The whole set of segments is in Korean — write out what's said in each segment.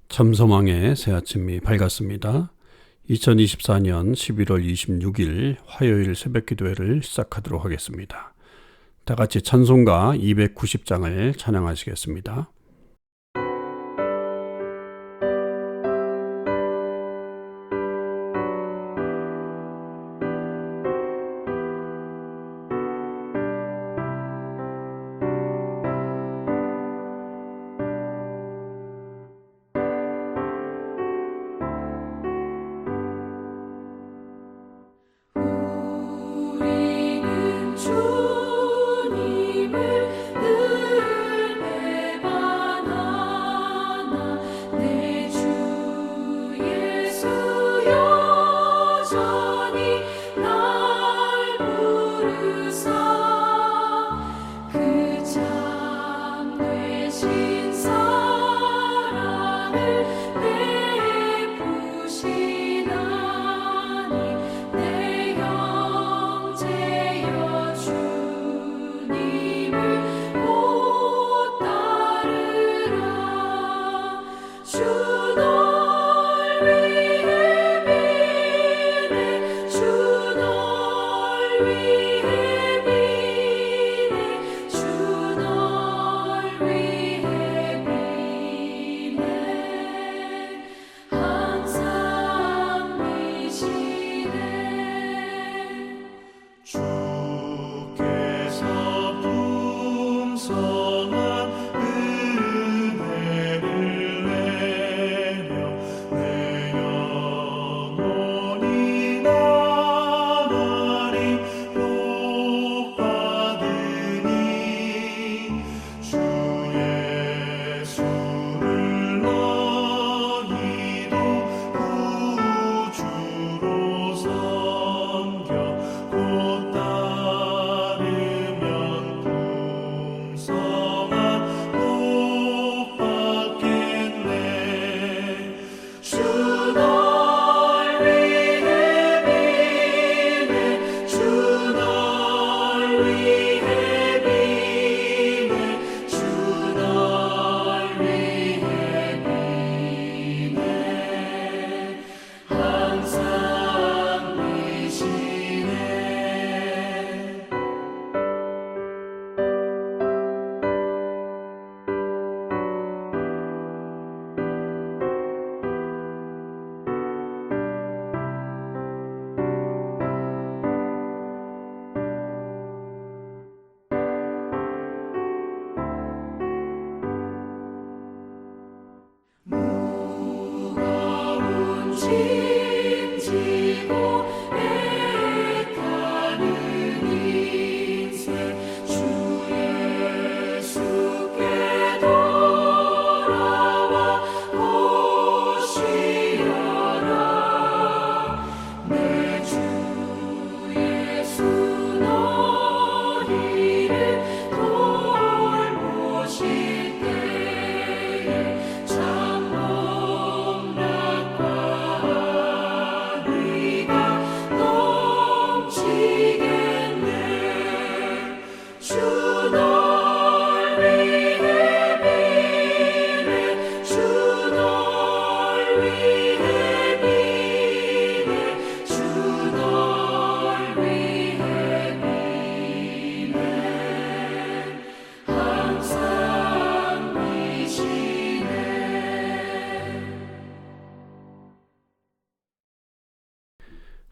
참소망의 새아침이 밝았습니다. 2024년 11월 26일 화요일 새벽기도회를 시작하도록 하겠습니다. 다같이 찬송가 290장을 찬양하시겠습니다.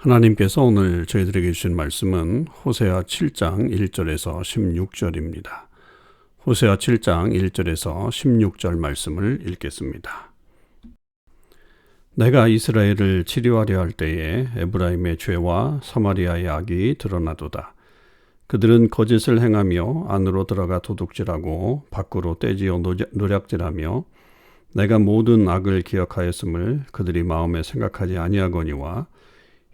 하나님께서 오늘 저희들에게 주신 말씀은 호세아 7장 1절에서 16절입니다. 호세아 7장 1절에서 16절 말씀을 읽겠습니다. 내가 이스라엘을 치료하려 할 때에 에브라임의 죄와 사마리아의 악이 드러나도다. 그들은 거짓을 행하며 안으로 들어가 도둑질하고 밖으로 떼지어 노략질하며 내가 모든 악을 기억하였음을 그들이 마음에 생각하지 아니하거니와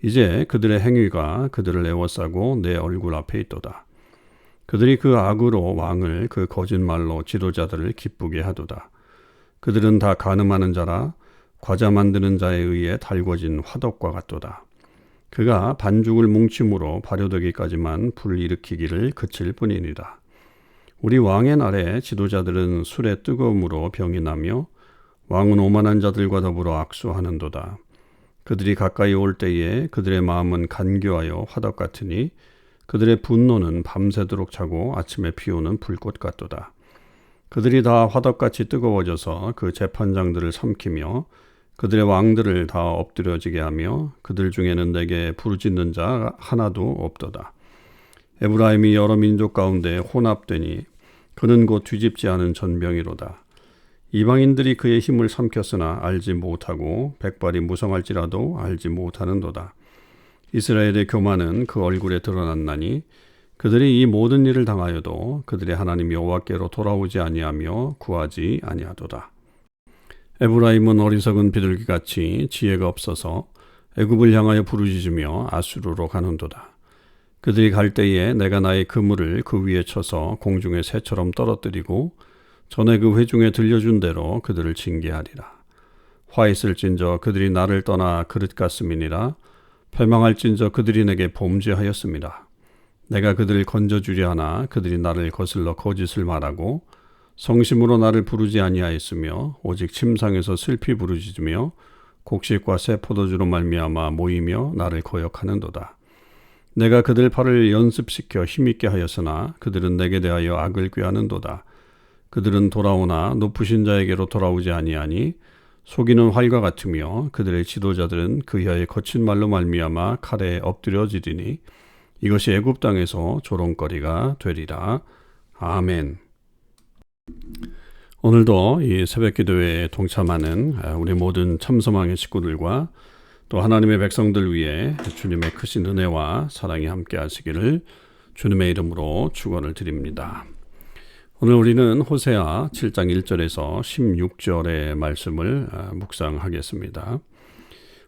이제 그들의 행위가 그들을 애워싸고 내 얼굴 앞에 있도다. 그들이 그 악으로 왕을 그 거짓말로 지도자들을 기쁘게 하도다. 그들은 다 간음하는 자라 과자 만드는 자에 의해 달궈진 화덕과 같도다. 그가 반죽을 뭉침으로 발효되기까지만 불일으키기를 그칠 뿐이니라. 우리 왕의 날에 지도자들은 술의 뜨거움으로 병이 나며 왕은 오만한 자들과 더불어 악수하는도다. 그들이 가까이 올 때에 그들의 마음은 간교하여 화덕 같으니 그들의 분노는 밤새도록 차고 아침에 피우는 불꽃 같도다. 그들이 다 화덕같이 뜨거워져서 그 재판장들을 삼키며 그들의 왕들을 다 엎드려지게 하며 그들 중에는 내게 부르짖는 자 하나도 없도다. 에브라임이 여러 민족 가운데 혼합되니 그는 곧 뒤집지 않은 전병이로다. 이방인들이 그의 힘을 삼켰으나 알지 못하고 백발이 무성할지라도 알지 못하는도다. 이스라엘의 교만은 그 얼굴에 드러났나니 그들이 이 모든 일을 당하여도 그들의 하나님 여호와께로 돌아오지 아니하며 구하지 아니하도다. 에브라임은 어리석은 비둘기같이 지혜가 없어서 애굽을 향하여 부르짖으며 아수르로 가는도다. 그들이 갈 때에 내가 나의 그물을 그 위에 쳐서 공중의 새처럼 떨어뜨리고 전에 그 회중에 들려준 대로 그들을 징계하리라. 화 있을진저 그들이 나를 떠나 그릇 같음이니라. 패망할진저 그들이 내게 범죄하였습니다. 내가 그들을 건져주려 하나 그들이 나를 거슬러 거짓을 말하고 성심으로 나를 부르지 아니하였으며 오직 침상에서 슬피 부르짖으며 곡식과 새 포도주로 말미암아 모이며 나를 거역하는도다. 내가 그들 팔을 연습시켜 힘있게 하였으나 그들은 내게 대하여 악을 꾀하는도다. 그들은 돌아오나 높으신 자에게로 돌아오지 아니하니 속이는 활과 같으며 그들의 지도자들은 그야의 거친 말로 말미암아 칼에 엎드려지리니 이것이 애굽 땅에서 조롱거리가 되리라. 아멘. 오늘도 이 새벽기도회에 동참하는 우리 모든 참소망의 식구들과 또 하나님의 백성들 위해 주님의 크신 은혜와 사랑이 함께 하시기를 주님의 이름으로 축원을 드립니다. 오늘 우리는 호세아 7장 1절에서 16절의 말씀을 묵상하겠습니다.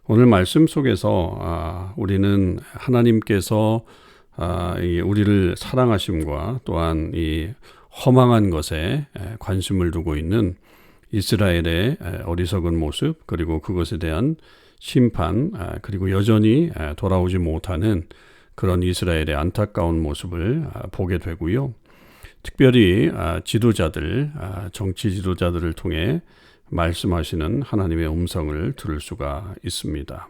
오늘 말씀 속에서 우리는 하나님께서 우리를 사랑하심과 또한 이 허망한 것에 관심을 두고 있는 이스라엘의 어리석은 모습, 그리고 그것에 대한 심판, 그리고 여전히 돌아오지 못하는 그런 이스라엘의 안타까운 모습을 보게 되고요. 특별히 지도자들, 정치 지도자들을 통해 말씀하시는 하나님의 음성을 들을 수가 있습니다.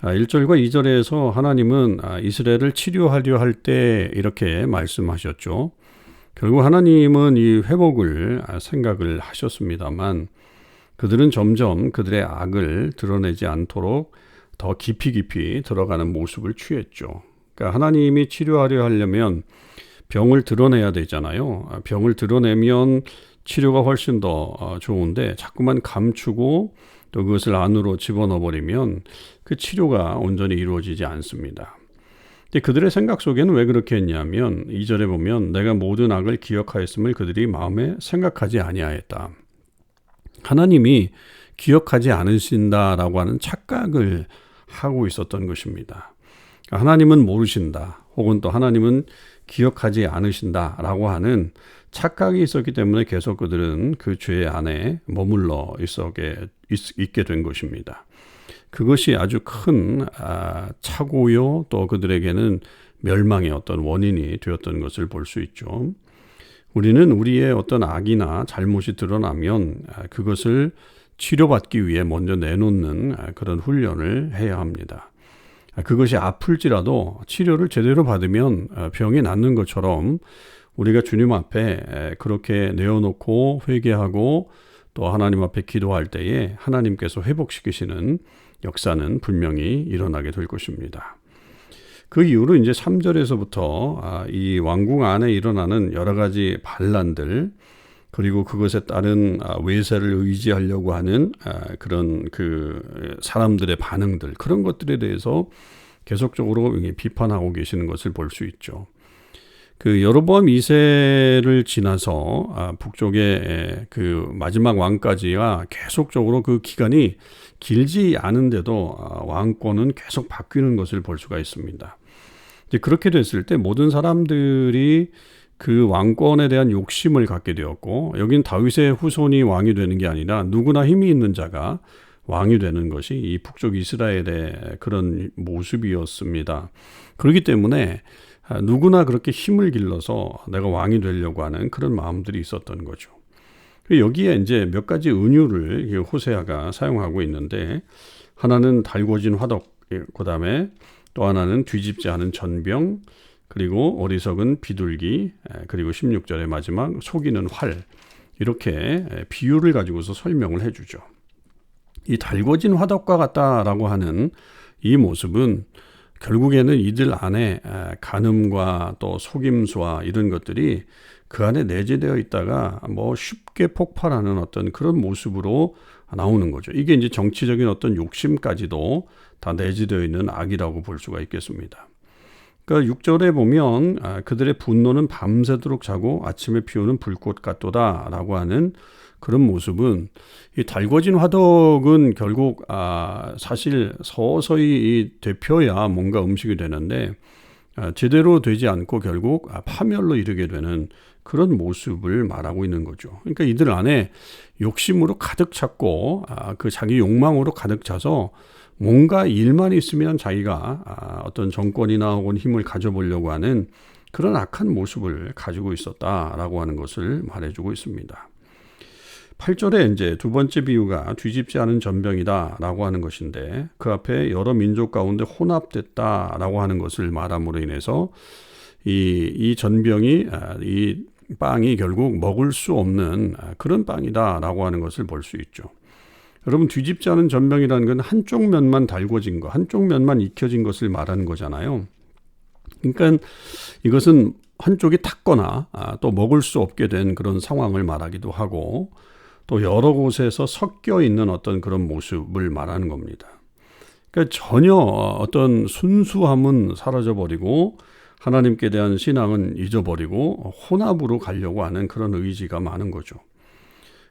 1절과 2절에서 하나님은 이스라엘을 치료하려 할 때 이렇게 말씀하셨죠. 결국 하나님은 이 회복을 생각을 하셨습니다만 그들은 점점 그들의 악을 드러내지 않도록 더 깊이 들어가는 모습을 취했죠. 그러니까 하나님이 치료하려 하려면 병을 드러내야 되잖아요. 병을 드러내면 치료가 훨씬 더 좋은데 자꾸만 감추고 또 그것을 안으로 집어넣어버리면 그 치료가 온전히 이루어지지 않습니다. 근데 그들의 생각 속에는 왜 그렇게 했냐면 2절에 보면 내가 모든 악을 기억하였음을 그들이 마음에 생각하지 아니하였다. 하나님이 기억하지 않으신다라고 하는 착각을 하고 있었던 것입니다. 하나님은 모르신다 혹은 또 하나님은 기억하지 않으신다라고 하는 착각이 있었기 때문에 계속 그들은 그 죄 안에 머물러 있게 된 것입니다. 그것이 아주 큰 착오요 또 그들에게는 멸망의 어떤 원인이 되었던 것을 볼 수 있죠. 우리는 우리의 어떤 악이나 잘못이 드러나면 그것을 치료받기 위해 먼저 내놓는 그런 훈련을 해야 합니다. 그것이 아플지라도 치료를 제대로 받으면 병이 낫는 것처럼 우리가 주님 앞에 그렇게 내어놓고 회개하고 또 하나님 앞에 기도할 때에 하나님께서 회복시키시는 역사는 분명히 일어나게 될 것입니다. 그 이후로 이제 3절에서부터 이 왕궁 안에 일어나는 여러 가지 반란들 그리고 그것에 따른 외세를 의지하려고 하는 그런 그 사람들의 반응들 그런 것들에 대해서 계속적으로 비판하고 계시는 것을 볼 수 있죠. 그 여로보암 2세를 지나서 북쪽의 그 마지막 왕까지가 계속적으로 그 기간이 길지 않은데도 왕권은 계속 바뀌는 것을 볼 수가 있습니다. 이제 그렇게 됐을 때 모든 사람들이 그 왕권에 대한 욕심을 갖게 되었고 여긴 다윗의 후손이 왕이 되는 게 아니라 누구나 힘이 있는 자가 왕이 되는 것이 이 북쪽 이스라엘의 그런 모습이었습니다. 그렇기 때문에 누구나 그렇게 힘을 길러서 내가 왕이 되려고 하는 그런 마음들이 있었던 거죠. 여기에 이제 몇 가지 은유를 호세아가 사용하고 있는데, 하나는 달궈진 화덕, 그다음에 또 하나는 뒤집지 않은 전병, 그리고 어리석은 비둘기, 그리고 16절의 마지막 속이는 활, 이렇게 비유를 가지고서 설명을 해주죠. 이 달궈진 화덕과 같다라고 하는 이 모습은 결국에는 이들 안에 간음과 또 속임수와 이런 것들이 그 안에 내재되어 있다가 뭐 쉽게 폭발하는 어떤 그런 모습으로 나오는 거죠. 이게 이제 정치적인 어떤 욕심까지도 다 내재되어 있는 악이라고 볼 수가 있겠습니다. 그러니까 6절에 보면 그들의 분노는 밤새도록 자고 아침에 피우는 불꽃 같도다라고 하는 그런 모습은, 이 달궈진 화덕은 결국 사실 서서히 데펴야 뭔가 음식이 되는데 제대로 되지 않고 결국 파멸로 이르게 되는 그런 모습을 말하고 있는 거죠. 그러니까 이들 안에 욕심으로 가득 찼고 그 자기 욕망으로 가득 차서 뭔가 일만 있으면 자기가 어떤 정권이나 혹은 힘을 가져보려고 하는 그런 악한 모습을 가지고 있었다라고 하는 것을 말해주고 있습니다. 8절에 이제 두 번째 비유가 뒤집지 않은 전병이다라고 하는 것인데, 그 앞에 여러 민족 가운데 혼합됐다라고 하는 것을 말함으로 인해서 이 전병이, 이 빵이 결국 먹을 수 없는 그런 빵이다라고 하는 것을 볼 수 있죠. 여러분, 뒤집지 않은 전병이라는 건 한쪽 면만 달궈진 거, 한쪽 면만 익혀진 것을 말하는 거잖아요. 그러니까 이것은 한쪽이 탔거나 또 먹을 수 없게 된 그런 상황을 말하기도 하고, 또 여러 곳에서 섞여 있는 어떤 그런 모습을 말하는 겁니다. 그러니까 전혀 어떤 순수함은 사라져버리고 하나님께 대한 신앙은 잊어버리고 혼합으로 가려고 하는 그런 의지가 많은 거죠.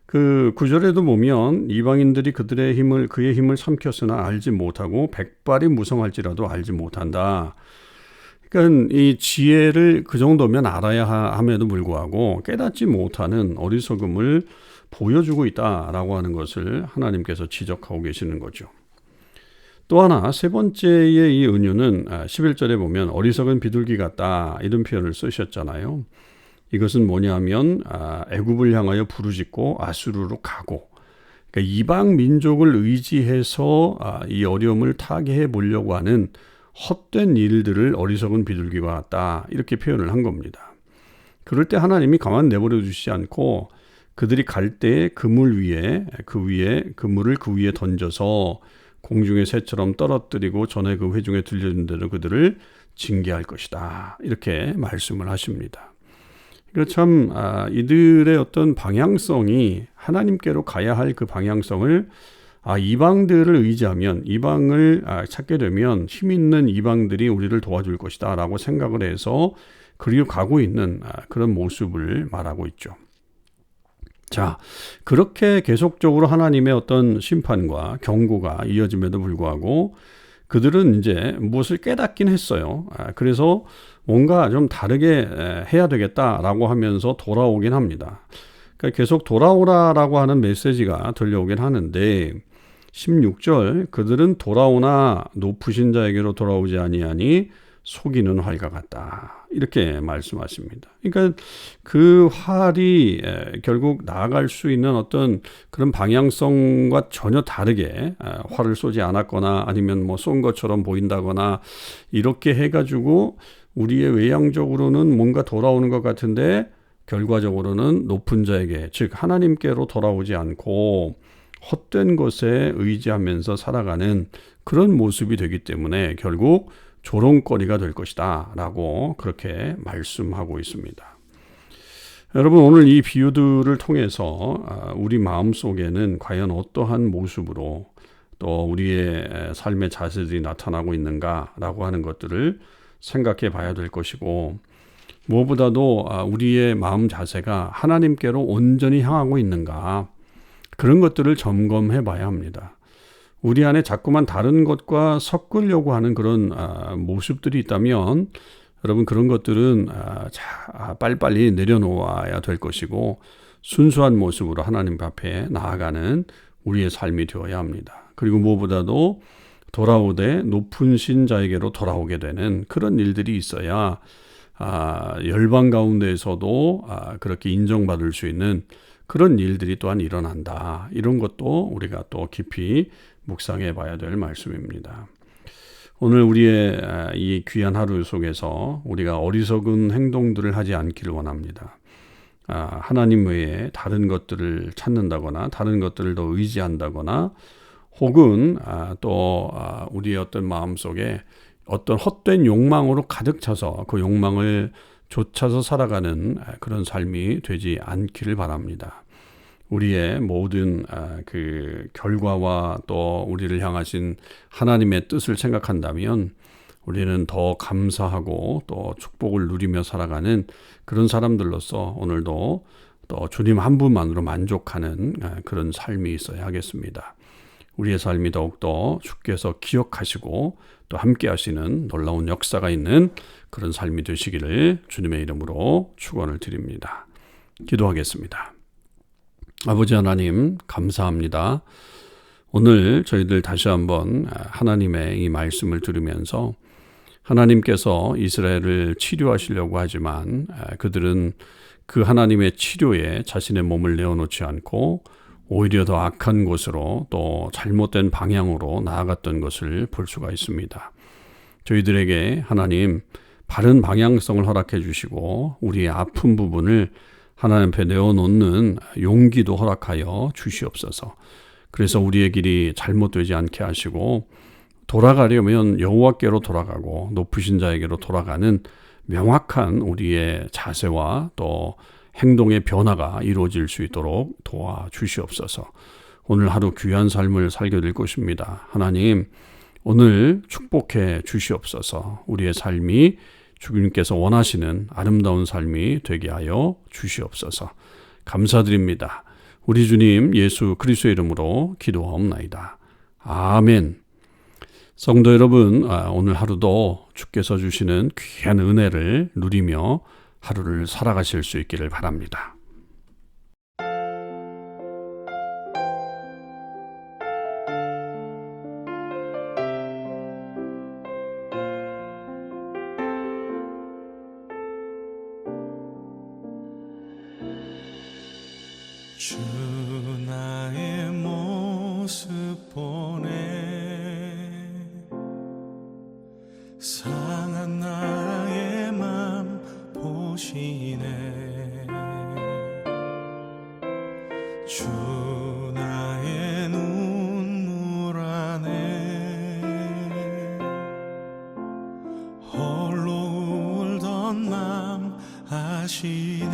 그 9절에도 보면 이방인들이 그의 힘을 삼켰으나 알지 못하고 백발이 무성할지라도 알지 못한다. 그러니까 이 지혜를 그 정도면 알아야 함에도 불구하고 깨닫지 못하는 어리석음을 보여주고 있다라고 하는 것을 하나님께서 지적하고 계시는 거죠. 또 하나, 세 번째의 이 은유는 11절에 보면 어리석은 비둘기 같다, 이런 표현을 쓰셨잖아요. 이것은 뭐냐면 애굽을 향하여 부르짖고 아수르로 가고, 그러니까 이방 민족을 의지해서 이 어려움을 타개해 보려고 하는 헛된 일들을 어리석은 비둘기와 같다, 이렇게 표현을 한 겁니다. 그럴 때 하나님이 가만 내버려 두시지 않고 그들이 갈 때에 그물을 그 위에 던져서 공중의 새처럼 떨어뜨리고 전에 그 회중에 들려준 대로 그들을 징계할 것이다, 이렇게 말씀을 하십니다. 참 이들의 어떤 방향성이 하나님께로 가야 할 그 방향성을 이방들을 의지하면, 이방을 찾게 되면 힘 있는 이방들이 우리를 도와줄 것이다 라고 생각을 해서 그리로 가고 있는 그런 모습을 말하고 있죠. 자, 그렇게 계속적으로 하나님의 어떤 심판과 경고가 이어짐에도 불구하고 그들은 이제 무엇을 깨닫긴 했어요. 그래서 뭔가 좀 다르게 해야 되겠다라고 하면서 돌아오긴 합니다. 그러니까 계속 돌아오라라고 하는 메시지가 들려오긴 하는데, 16절, 그들은 돌아오나 높으신 자에게로 돌아오지 아니하니 속이는 활과 같다, 이렇게 말씀하십니다. 그러니까 그 활이 결국 나아갈 수 있는 어떤 그런 방향성과 전혀 다르게 활을 쏘지 않았거나 아니면 뭐 쏜 것처럼 보인다거나 이렇게 해가지고 우리의 외향적으로는 뭔가 돌아오는 것 같은데 결과적으로는 높은 자에게, 즉 하나님께로 돌아오지 않고 헛된 것에 의지하면서 살아가는 그런 모습이 되기 때문에 결국 조롱거리가 될 것이다 라고 그렇게 말씀하고 있습니다. 여러분, 오늘 이 비유들을 통해서 우리 마음속에는 과연 어떠한 모습으로 또 우리의 삶의 자세들이 나타나고 있는가 라고 하는 것들을 생각해 봐야 될 것이고, 무엇보다도 우리의 마음 자세가 하나님께로 온전히 향하고 있는가, 그런 것들을 점검해 봐야 합니다. 우리 안에 자꾸만 다른 것과 섞으려고 하는 그런 모습들이 있다면 여러분, 그런 것들은 빨리빨리 내려놓아야 될 것이고 순수한 모습으로 하나님 앞에 나아가는 우리의 삶이 되어야 합니다. 그리고 무엇보다도 돌아오되 높은 신자에게로 돌아오게 되는 그런 일들이 있어야 열방 가운데에서도 그렇게 인정받을 수 있는 그런 일들이 또한 일어난다. 이런 것도 우리가 또 깊이 묵상해 봐야 될 말씀입니다. 오늘 우리의 이 귀한 하루 속에서 우리가 어리석은 행동들을 하지 않기를 원합니다. 하나님 외에 다른 것들을 찾는다거나 다른 것들을 더 의지한다거나 혹은 또 우리의 어떤 마음속에 어떤 헛된 욕망으로 가득 차서 그 욕망을 쫓아서 살아가는 그런 삶이 되지 않기를 바랍니다. 우리의 모든 그 결과와 또 우리를 향하신 하나님의 뜻을 생각한다면 우리는 더 감사하고 또 축복을 누리며 살아가는 그런 사람들로서 오늘도 또 주님 한 분만으로 만족하는 그런 삶이 있어야 하겠습니다. 우리의 삶이 더욱더 주께서 기억하시고 또 함께 하시는 놀라운 역사가 있는 그런 삶이 되시기를 주님의 이름으로 축원을 드립니다. 기도하겠습니다. 아버지 하나님 감사합니다. 오늘 저희들 다시 한번 하나님의 이 말씀을 들으면서 하나님께서 이스라엘을 치료하시려고 하지만 그들은 그 하나님의 치료에 자신의 몸을 내어놓지 않고 오히려 더 악한 곳으로 또 잘못된 방향으로 나아갔던 것을 볼 수가 있습니다. 저희들에게 하나님 바른 방향성을 허락해 주시고 우리의 아픈 부분을 하나님 앞에 내어놓는 용기도 허락하여 주시옵소서. 그래서 우리의 길이 잘못되지 않게 하시고 돌아가려면 여호와께로 돌아가고 높으신 자에게로 돌아가는 명확한 우리의 자세와 또 행동의 변화가 이루어질 수 있도록 도와주시옵소서. 오늘 하루 귀한 삶을 살게 될 것입니다. 하나님 오늘 축복해 주시옵소서. 우리의 삶이 주님께서 원하시는 아름다운 삶이 되게 하여 주시옵소서. 감사드립니다. 우리 주님 예수 그리스도의 이름으로 기도하옵나이다. 아멘. 성도 여러분, 오늘 하루도 주께서 주시는 귀한 은혜를 누리며 하루를 살아가실 수 있기를 바랍니다. 주 나의 모습 보네 상한 나의 맘 보시네 주 나의 눈물 안에 홀로 울던 맘 아시네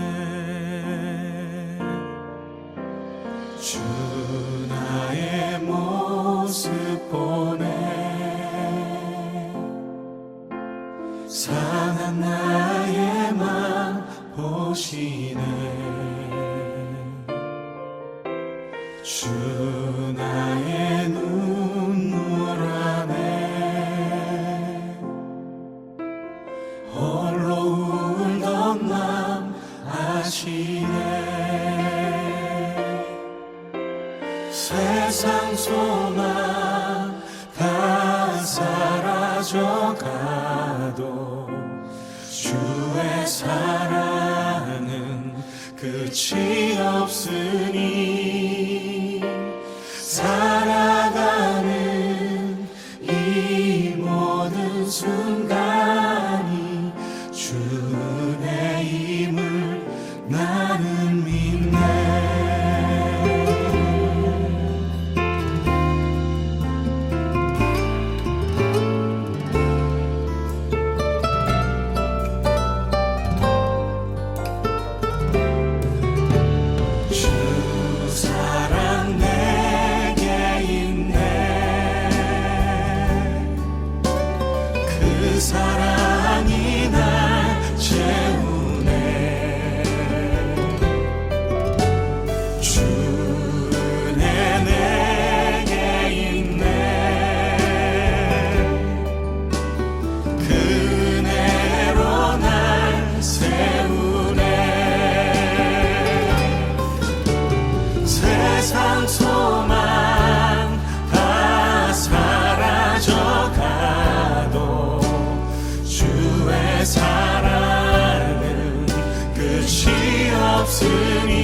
주 나의 모습 보네 상한 나의 맘 보시네 주 나의 눈물 안에 홀로 울던 맘 아시네 세상 소망 다 사라져가도 주의 사랑은 끝이 없으니 살아가는 이 모든 순간이 주의 힘을 나는 믿네 사랑이 날 채우네 주 은혜 내게 있네 그 은혜로 날 세우네 세상 소망 다 사라져가도 주의 사랑은 끝이 없으니